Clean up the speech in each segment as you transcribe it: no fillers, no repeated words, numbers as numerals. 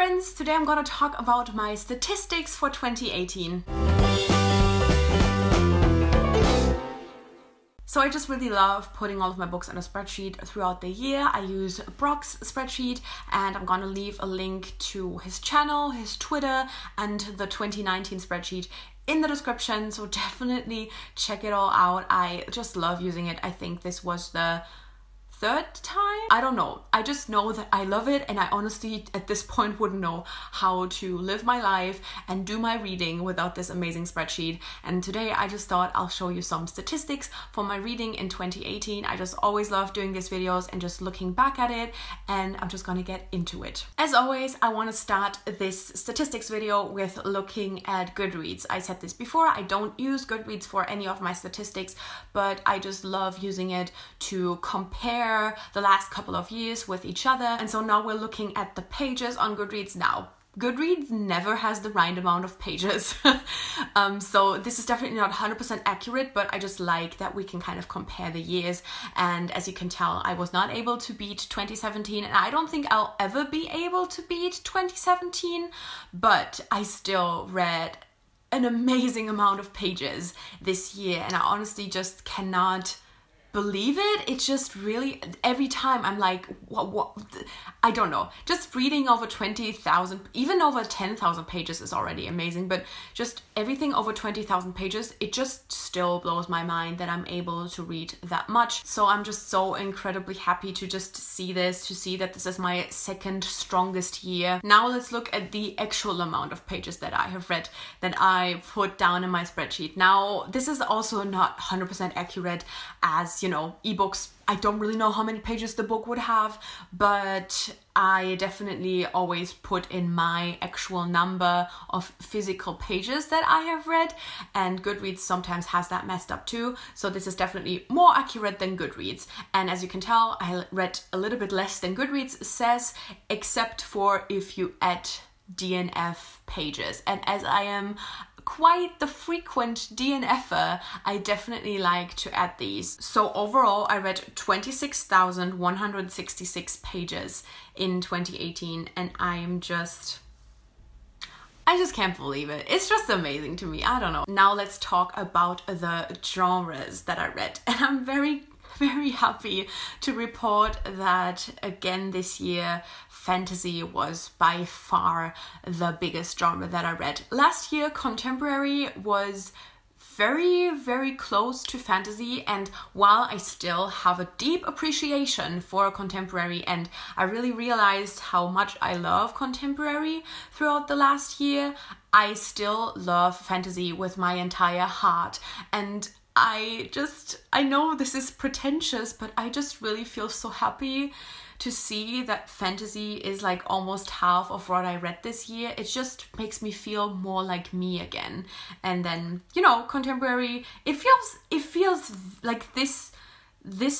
friends, today I'm gonna talk about my statistics for 2018. So I just really love putting all of my books on a spreadsheet throughout the year. I use Brock's spreadsheet, and I'm gonna leave a link to his channel, his Twitter, and the 2019 spreadsheet in the description, so definitely check it all out. I just love using it. I think this was the third time? I don't know. I just know that I love it, and I honestly at this point wouldn't know how to live my life and do my reading without this amazing spreadsheet. And today I just thought I'll show you some statistics for my reading in 2018. I just always love doing these videos and just looking back at it, and I'm just gonna get into it. As always, I want to start this statistics video with looking at Goodreads. I said this before, I don't use Goodreads for any of my statistics, but I just love using it to compare the last couple of years with each other. And so now we're looking at the pages on Goodreads. Now, Goodreads never has the right amount of pages. So this is definitely not 100% accurate, but I just like that we can kind of compare the years. And as you can tell, I was not able to beat 2017, and I don't think I'll ever be able to beat 2017, but I still read an amazing amount of pages this year, and I honestly just cannot believe it. It's just really, every time I'm like, what, I don't know. Just reading over 20,000, even over 10,000 pages is already amazing, but just everything over 20,000 pages, it just still blows my mind that I'm able to read that much. So I'm just so incredibly happy to just see this, to see that this is my second strongest year. Now let's look at the actual amount of pages that I have read, that I put down in my spreadsheet. Now, this is also not 100% accurate, as you know, ebooks, I don't really know how many pages the book would have, but I definitely always put in my actual number of physical pages that I have read, and Goodreads sometimes has that messed up too, so this is definitely more accurate than Goodreads. And as you can tell, I read a little bit less than Goodreads says, except for if you add DNF pages. And as I am quite the frequent DNFer, I definitely like to add these. So overall, I read 26,166 pages in 2018, and I just can't believe it. It's just amazing to me. I don't know. Now let's talk about the genres that I read, and I'm very happy to report that again this year fantasy was by far the biggest genre that I read. Last year contemporary was very close to fantasy, and while I still have a deep appreciation for contemporary, and I really realized how much I love contemporary throughout the last year, I still love fantasy with my entire heart. And I know this is pretentious, but I just really feel so happy to see that fantasy is like almost half of what I read this year. It just makes me feel more like me again. And then, you know, contemporary, it feels like this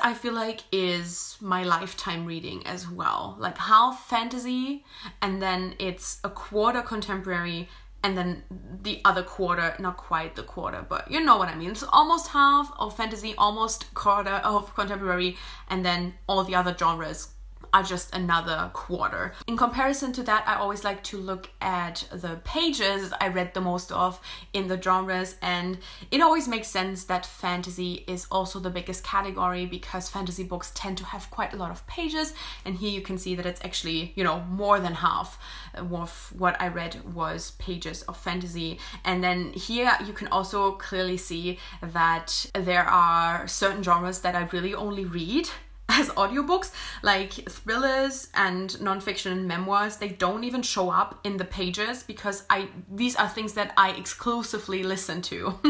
I feel like is my lifetime reading as well. Like half fantasy, and then it's a quarter contemporary, and then the other quarter, not quite the quarter, but you know what I mean. It's almost half of fantasy, almost quarter of contemporary, and then all the other genres are just another quarter. In comparison to that, I always like to look at the pages I read the most of in the genres, and it always makes sense that fantasy is also the biggest category, because fantasy books tend to have quite a lot of pages, and here you can see that it's actually, you know, more than half of what I read was pages of fantasy. And then here you can also clearly see that there are certain genres that I really only read as audiobooks, like thrillers and nonfiction and memoirs. They don't even show up in the pages because these are things that I exclusively listen to.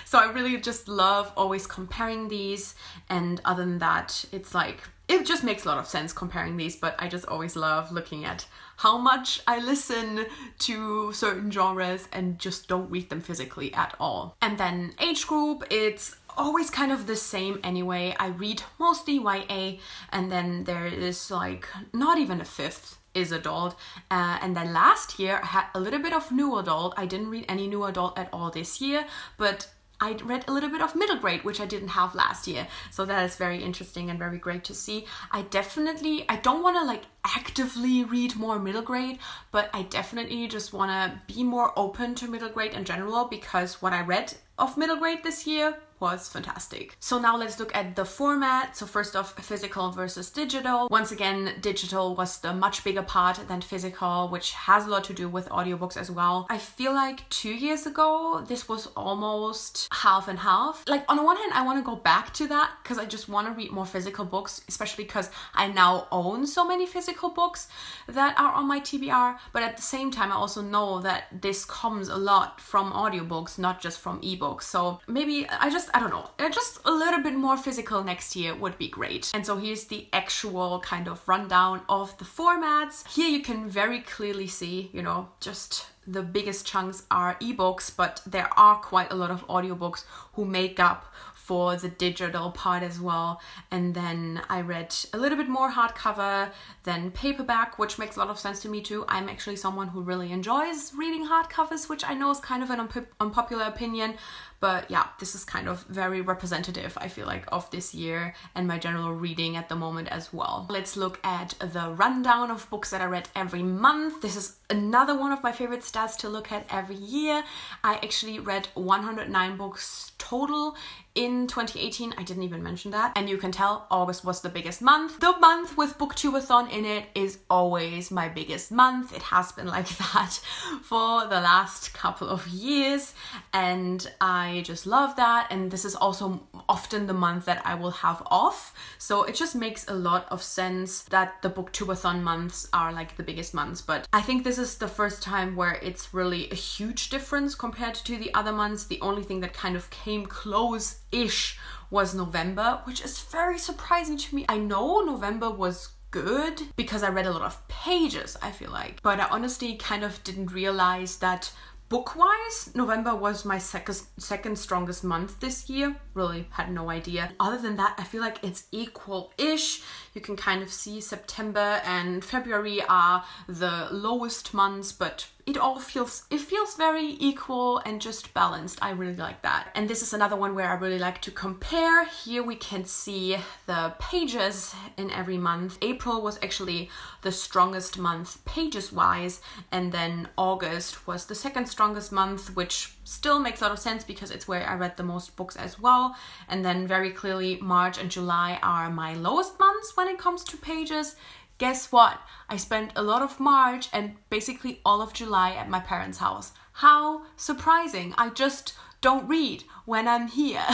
So I really just love always comparing these, and other than that, it's like, it just makes a lot of sense comparing these, but I just always love looking at how much I listen to certain genres and just don't read them physically at all. And then age group, it's always kind of the same anyway. I read mostly YA, and then there is like not even a fifth is adult. And then last year I had a little bit of new adult. I didn't read any new adult at all this year, but I read a little bit of middle grade, which I didn't have last year. So that is very interesting and very great to see. I don't want to like actively read more middle grade, but I definitely just want to be more open to middle grade in general, because what I read of middle grade this year was fantastic. So now let's look at the format. So first off, physical versus digital. Once again, digital was the much bigger part than physical, which has a lot to do with audiobooks as well. I feel like 2 years ago, this was almost half and half. Like on the one hand, I want to go back to that because I just want to read more physical books, especially because I now own so many physical books that are on my TBR. But at the same time, I also know that this comes a lot from audiobooks, not just from ebooks. So maybe I don't know, just a little bit more physical next year would be great. And so here's the actual kind of rundown of the formats. Here you can very clearly see, you know, just the biggest chunks are ebooks, but there are quite a lot of audiobooks who make up for the digital part as well. And then I read a little bit more hardcover than paperback, which makes a lot of sense to me too. I'm actually someone who really enjoys reading hardcovers, which I know is kind of an unpopular opinion, but yeah, this is kind of very representative, I feel like, of this year and my general reading at the moment as well. Let's look at the rundown of books that I read every month. This is another one of my favorite stats to look at every year. I actually read 109 books total in 2018. I didn't even mention that. And you can tell August was the biggest month. The month with Booktubeathon in it is always my biggest month. It has been like that for the last couple of years, and I just love that. And this is also often the month that I will have off, so it just makes a lot of sense that the Booktubeathon months are like the biggest months. But I think this is the first time where it's really a huge difference compared to the other months. The only thing that kind of came close-ish was November, which is very surprising to me. I know November was good because I read a lot of pages, I feel like, but I honestly kind of didn't realize that book-wise, November was my second strongest month this year. Really had no idea. Other than that, I feel like it's equal-ish. You can kind of see September and February are the lowest months, but it feels very equal and just balanced. I really like that. And this is another one where I really like to compare. Here we can see the pages in every month. April was actually the strongest month pages wise, and then August was the second strongest month, which still makes a lot of sense because it's where I read the most books as well. And then very clearly March and July are my lowest months when it comes to pages. Guess what? I spent a lot of March and basically all of July at my parents' house. How surprising. I just don't read when I'm here.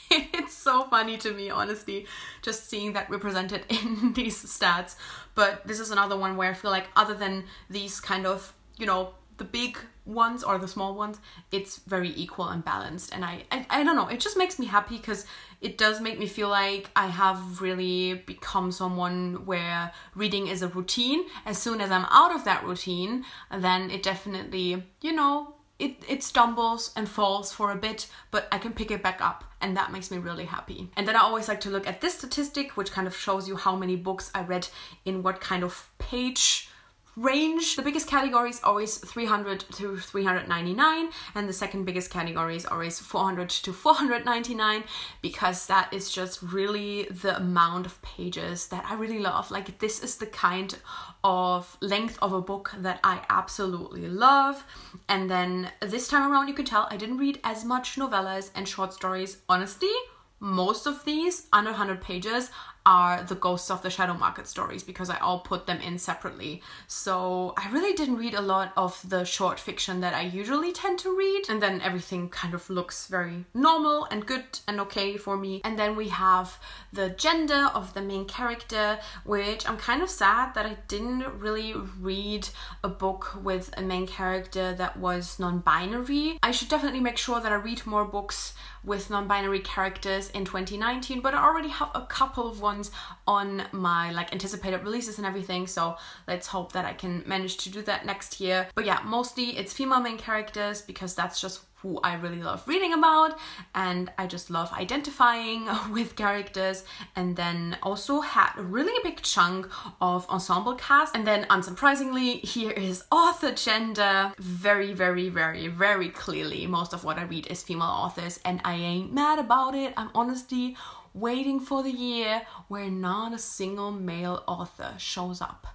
It's so funny to me, honestly, just seeing that represented in these stats. But this is another one where I feel like other than these kind of, you know, the big ones or the small ones, it's very equal and balanced. And I don't know, it just makes me happy because it does make me feel like I have really become someone where reading is a routine. As soon as I'm out of that routine, then it definitely, you know, it stumbles and falls for a bit, but I can pick it back up, and that makes me really happy. And then I always like to look at this statistic, which kind of shows you how many books I read in what kind of page range. The biggest category is always 300 to 399, and the second biggest category is always 400 to 499, because that is just really the amount of pages that I really love. Like, this is the kind of length of a book that I absolutely love. And then this time around, you can tell I didn't read as much novellas and short stories. Honestly, most of these under 100 pages are the Ghosts of the Shadow Market stories, because I all put them in separately. So I really didn't read a lot of the short fiction that I usually tend to read. And then everything kind of looks very normal and good and okay for me. And then we have the gender of the main character, which I'm kind of sad that I didn't really read a book with a main character that was non-binary. I should definitely make sure that I read more books with non-binary characters in 2019, but I already have a couple of ones ones on my like anticipated releases and everything. So let's hope that I can manage to do that next year. But yeah, mostly it's female main characters because that's just who I really love reading about, and I just love identifying with characters. And then also had a really big chunk of ensemble cast. And then unsurprisingly, here is author gender. Very, very, very, very clearly most of what I read is female authors, and I ain't mad about it. I'm honestly waiting for the year where not a single male author shows up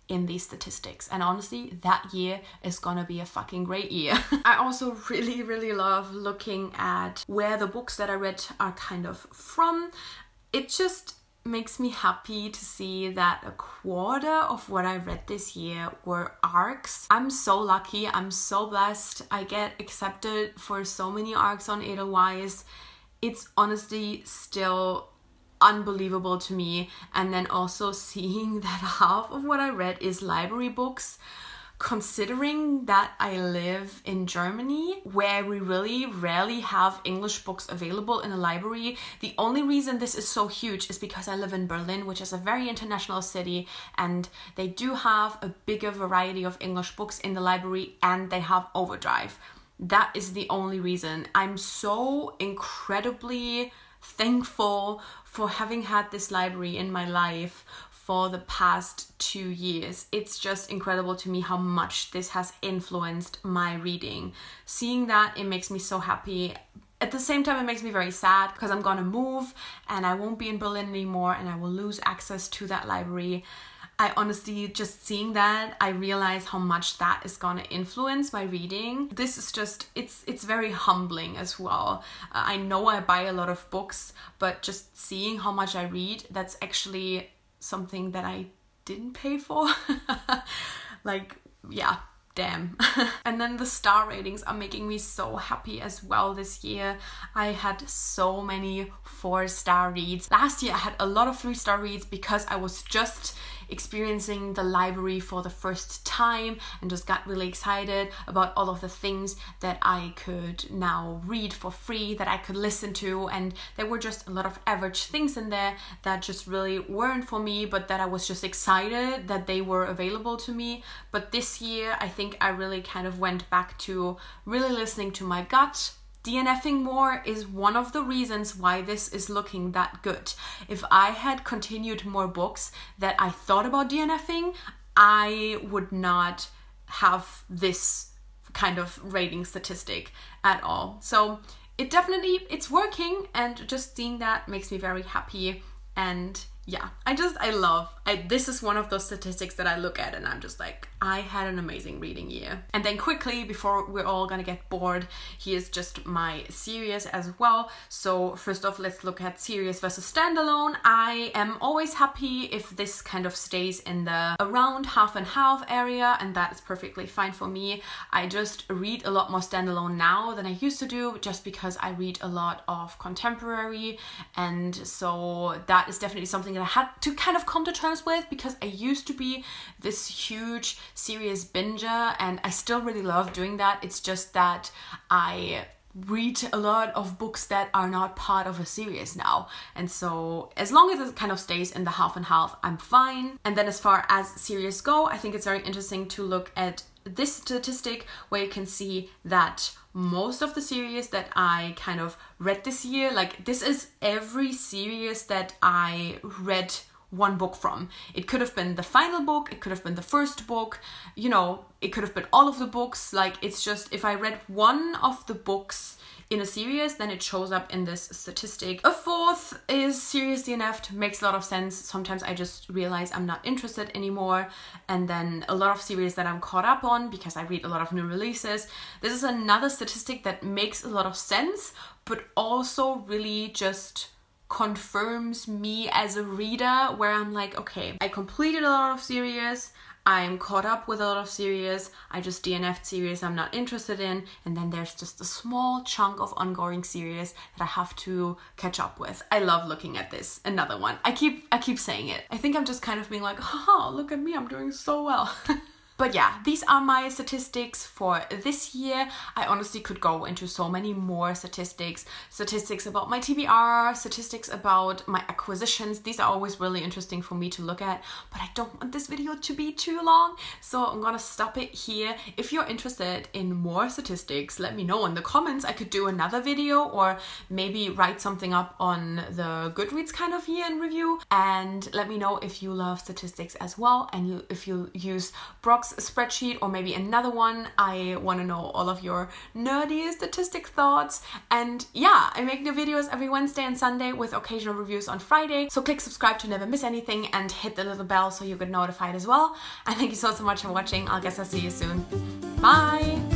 in these statistics, and honestly that year is gonna be a fucking great year. I also really, really love looking at where the books that I read are kind of from. It just makes me happy to see that a quarter of what I read this year were arcs. I'm so lucky, I'm so blessed. I get accepted for so many arcs on Edelweiss. It's honestly still unbelievable to me. And then also seeing that half of what I read is library books, considering that I live in Germany where we really rarely have English books available in a library. The only reason this is so huge is because I live in Berlin, which is a very international city, and they do have a bigger variety of English books in the library, and they have Overdrive. That is the only reason. I'm so incredibly thankful for having had this library in my life for the past 2 years. It's just incredible to me how much this has influenced my reading. Seeing that, it makes me so happy. At the same time, it makes me very sad because I'm gonna move and I won't be in Berlin anymore and I will lose access to that library. I honestly, just seeing that, I realize how much that is gonna influence my reading. This is just, it's very humbling as well. I know I buy a lot of books, but just seeing how much I read, that's actually something that I didn't pay for. Like, yeah, damn. And then the star ratings are making me so happy as well this year. I had so many 4-star reads. Last year I had a lot of 3-star reads because I was just experiencing the library for the first time and just got really excited about all of the things that I could now read for free, that I could listen to, and there were just a lot of average things in there that just really weren't for me, but that I was just excited that they were available to me. But this year I think I really kind of went back to really listening to my gut. DNFing more is one of the reasons why this is looking that good. If I had continued more books that I thought about DNFing, I would not have this kind of rating statistic at all. So it's working, and just seeing that makes me very happy. And yeah, this is one of those statistics that I look at and I'm just like, I had an amazing reading year. And then quickly, before we're all gonna get bored, here's just my series as well. So first off, let's look at series versus standalone. I am always happy if this kind of stays in the around half and half area, and that is perfectly fine for me. I just read a lot more standalone now than I used to do, just because I read a lot of contemporary, and so that is definitely something that I had to kind of come to terms with, because I used to be this huge series binger and I still really love doing that. It's just that I read a lot of books that are not part of a series now, and so as long as it kind of stays in the half and half, I'm fine. And then as far as series go, I think it's very interesting to look at this statistic where you can see that most of the series that I kind of read this year, like this is every series that I read one book from. It could have been the final book, it could have been the first book, you know, it could have been all of the books. Like, it's just, if I read one of the books in a series, then it shows up in this statistic. A fourth is series DNF'd, makes a lot of sense. Sometimes I just realize I'm not interested anymore. And then a lot of series that I'm caught up on because I read a lot of new releases. This is another statistic that makes a lot of sense, but also really just confirms me as a reader, where I'm like, okay, I completed a lot of series, I'm caught up with a lot of series, I just DNF'd series I'm not interested in, and then there's just a small chunk of ongoing series that I have to catch up with. I love looking at this. Another one. I keep saying it. I think I'm just kind of being like, haha, look at me, I'm doing so well. But yeah, these are my statistics for this year. I honestly could go into so many more statistics about my TBR, statistics about my acquisitions. These are always really interesting for me to look at, but I don't want this video to be too long, so I'm gonna stop it here. If you're interested in more statistics, let me know in the comments. I could do another video or maybe write something up on the Goodreads kind of year in review, and let me know if you love statistics as well, and if you use Brock's spreadsheet or maybe another one. I want to know all of your nerdy statistic thoughts. And yeah, I make new videos every Wednesday and Sunday with occasional reviews on Friday, so click subscribe to never miss anything and hit the little bell so you get notified as well. And thank you so much for watching. I guess I'll see you soon. Bye!